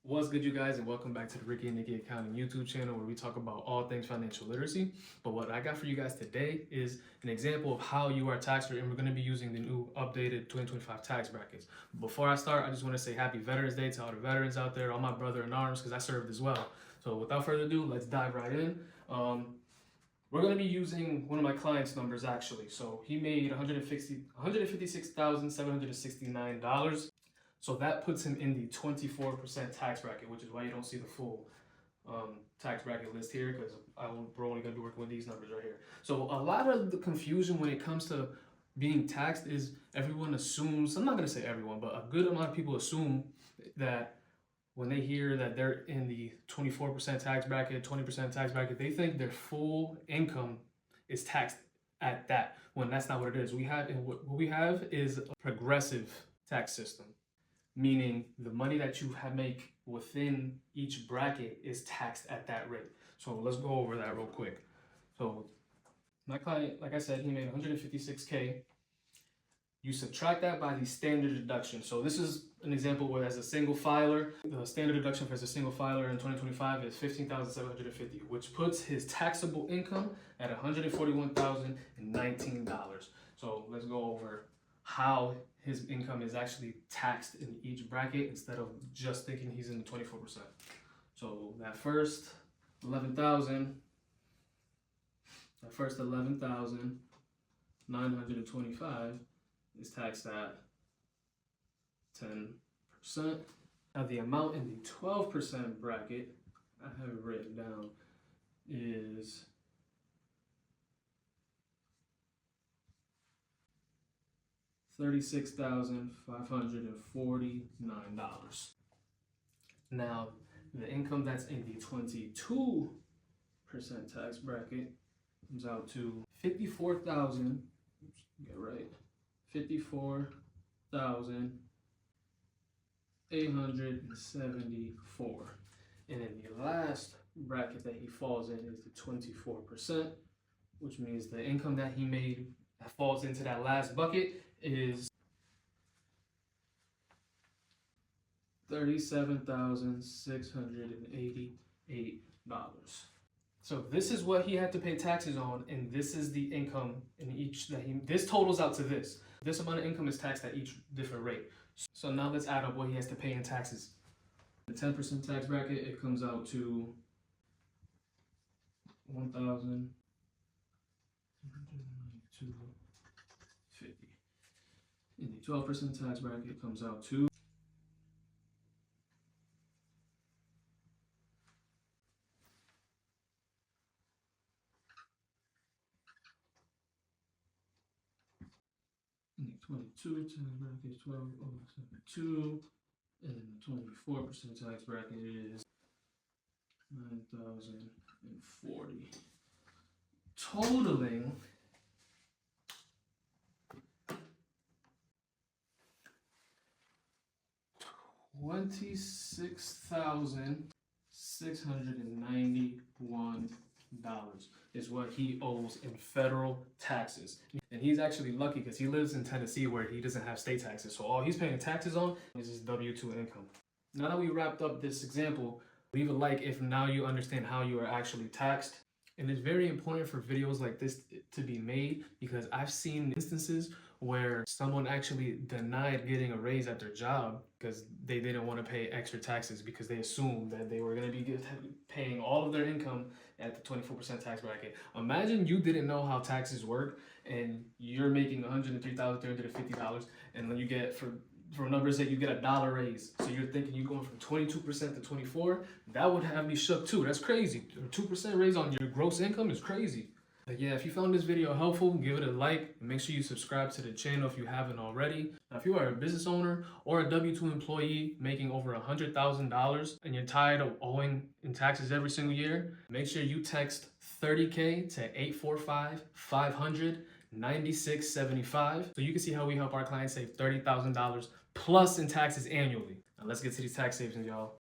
What's good, you guys, and welcome back to the Ricky and Nikki Accounting YouTube channel where we talk about all things financial literacy. But what I got for you guys today is an example of how you are taxed, and we're going to be using the new updated 2025 tax brackets. Before I start, I just want to say happy Veterans Day to all the veterans out there, all my brother in arms, because I served as well. So without further ado, let's dive right in. We're going to be using one of my clients' numbers actually. So he made $156,769. So that puts him in the 24% tax bracket, which is why you don't see the full tax bracket list here, because we're only going to be working with these numbers right here. So a lot of the confusion when it comes to being taxed is everyone assumes, I'm not going to say everyone, but a good amount of people assume that when they hear that they're in the 24% tax bracket, 20% tax bracket, they think their full income is taxed at that, when that's not what it is. What we have is a progressive tax system, meaning the money that you make within each bracket is taxed at that rate. So let's go over that real quick. So my client, like I said, he made 156K. You subtract that by the standard deduction. So this is an example where as a single filer, the standard deduction for as a single filer in 2025 is $15,750, which puts his taxable income at $141,019. So let's go over how his income is actually taxed in each bracket instead of just thinking he's in the 24%. So that first 11,925 is taxed at 10%. Now the amount in the 12% bracket, I have it written down, is $36,549. Now, the income that's in the 22% tax bracket comes out to $54,874. And then the last bracket that he falls in is the 24%, which means the income that he made that falls into that last bucket is $37,688. So this is what he had to pay taxes on, and this is the income in each this totals out to this. This amount of income is taxed at each different rate. So now let's add up what he has to pay in taxes. The 10% tax bracket, it comes out to $1,292.50. In the 12% tax bracket, it comes out to in the 22 tax bracket is 12,072, and then the 24% tax bracket is 9,040, totaling $26,691 is what he owes in federal taxes. And he's actually lucky because he lives in Tennessee where he doesn't have state taxes. So all he's paying taxes on is his W-2 income. Now that we wrapped up this example, leave a like if now you understand how you are actually taxed. And it's very important for videos like this to be made because I've seen instances where someone actually denied getting a raise at their job because they didn't want to pay extra taxes because they assumed that they were going to be paying all of their income at the 24% tax bracket. Imagine you didn't know how taxes work and you're making $103,350, and then you get for numbers that you get $1 raise. So you're thinking you're going from 22% to 24. That would have me shook too. That's crazy. A 2% raise on your gross income is crazy. But yeah, if you found this video helpful, give it a like and make sure you subscribe to the channel if you haven't already. Now, if you are a business owner or a W-2 employee making over $100,000 and you're tired of owing in taxes every single year, make sure you text 30K to 845-500-9675 so you can see how we help our clients save $30,000 plus in taxes annually. Now let's get to these tax savings, y'all.